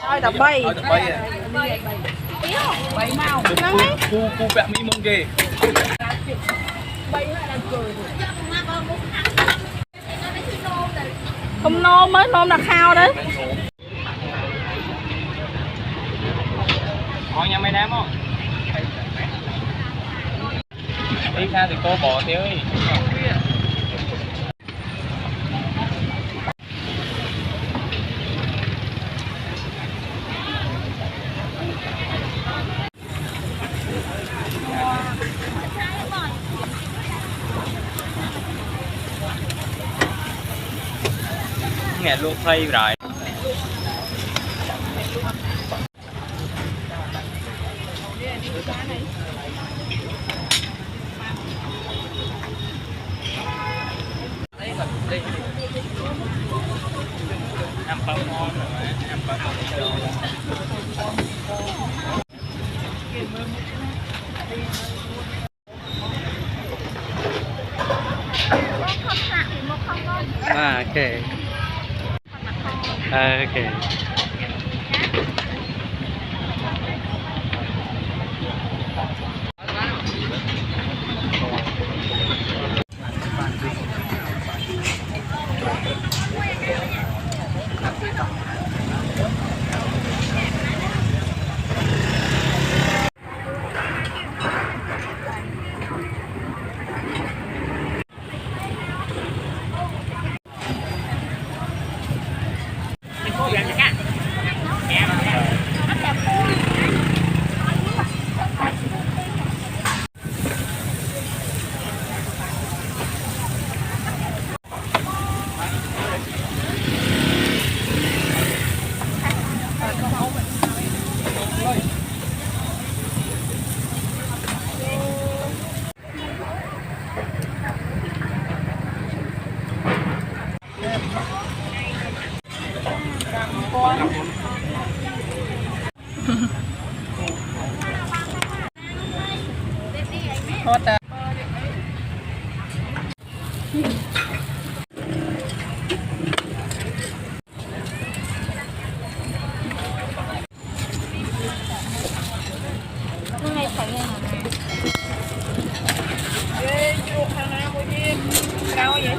Ơi đập bay. Bay mau. Cu bẹ mi mông kì. Không nôm mới nôm là khao đấy. Ngon nha mấy đám không? Đi ra thì cô bỏ tiêu đi. Nghe luôn phay rồi. Ăn bắp ngon rồi, ăn bắp ngon. À, ok. Ok. Hot à. Này phải nghe hả? Ê, chuột thằng nào mua gì? Cao vậy?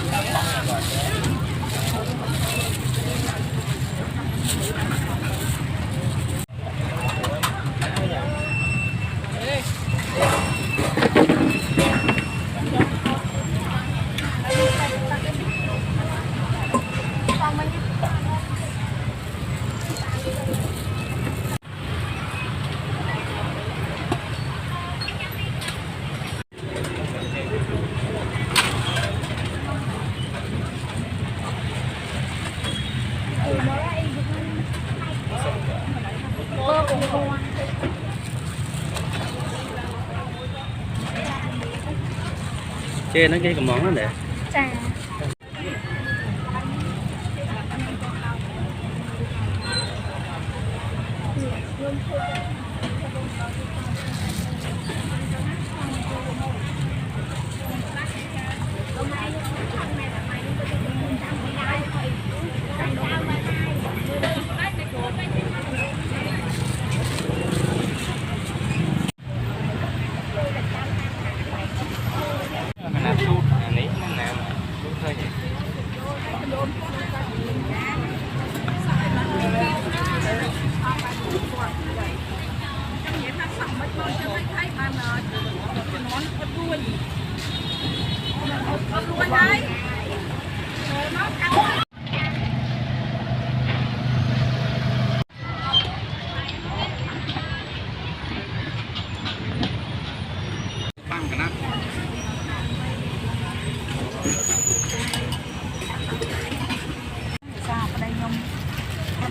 Chê nó kia còn món đó nè. Chà.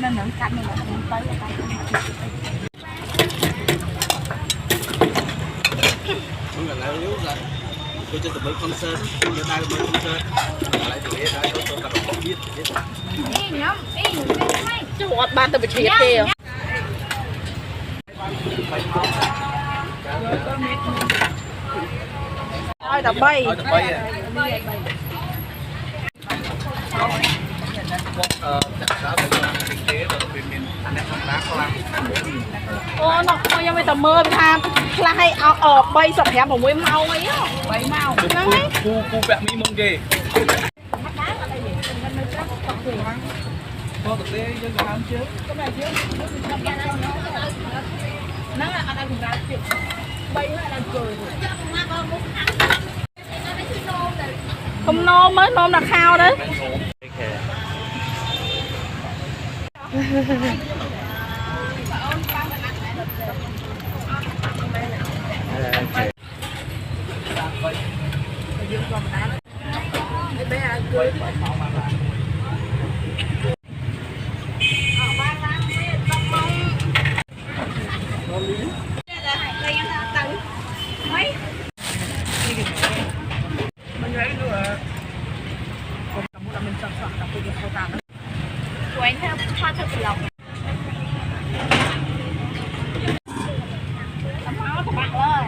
Nên những cạnh này là mình tới là tay không là lại yếu rồi tôi cho tụi mình concert giờ tay tụi mình concert lại tụi biết đấy tôi tập không biết nhóm chứ một ban tôi bị thiệt kìa ơi đập bay ô nóยังไม่แต่เมื่อทานคลายเอาออกใบสอบแถมผมไว้เมาไงอ่ะใบเมานั่นไง cu vẹn mỹ mông kì có thực tế chứ làm chứ nó là anh cũng ra chuyện bay hay là cười không nôm mới nôm là khao đấy của anh theo hoa thật lòng tấm áo của bạn ơi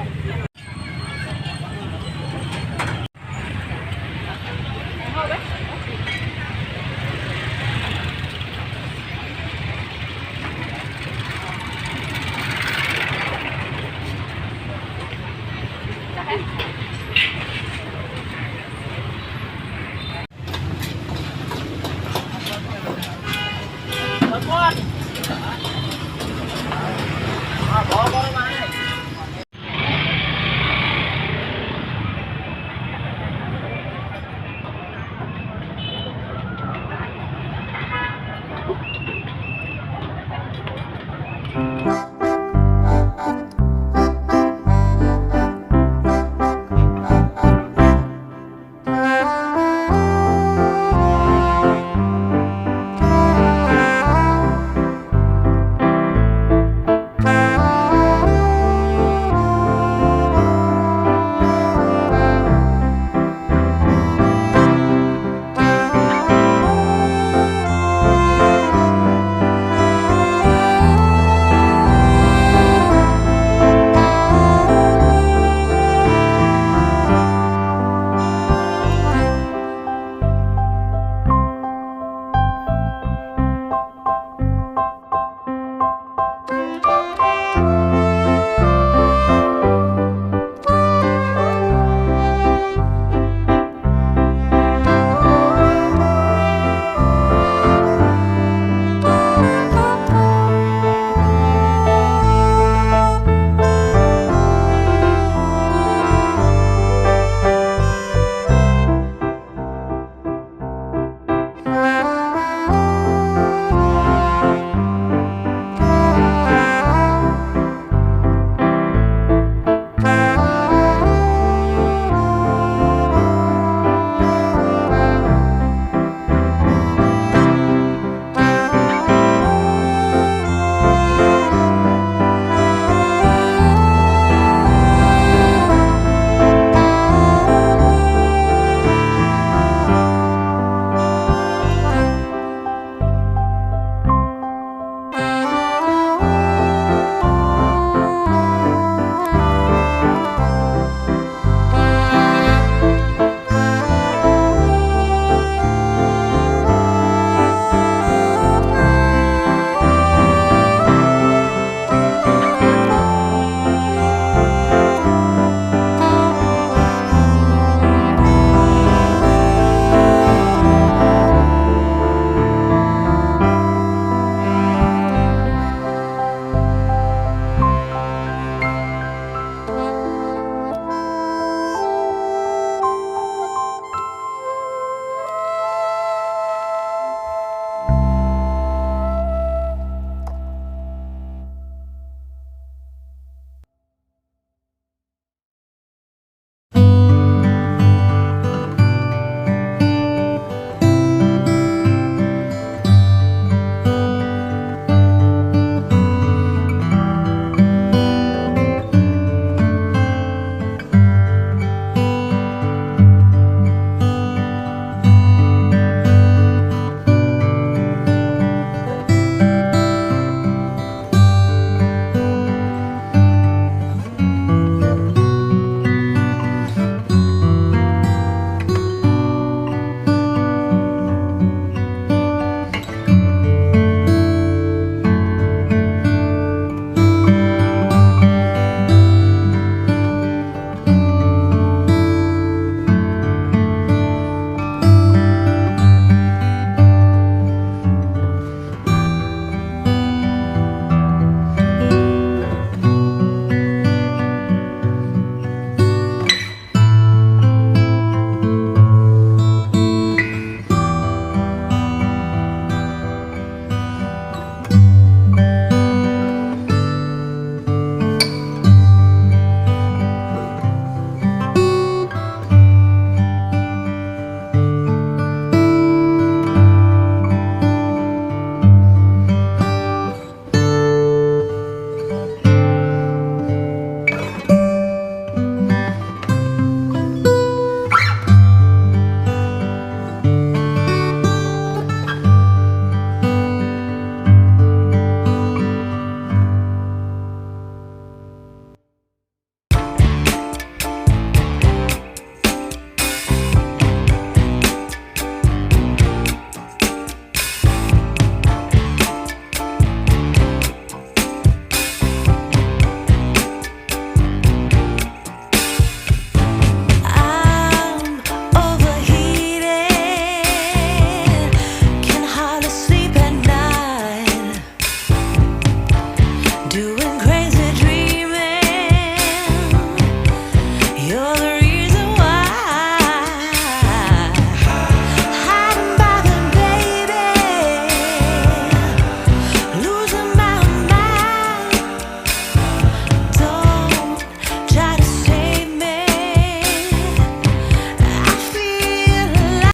con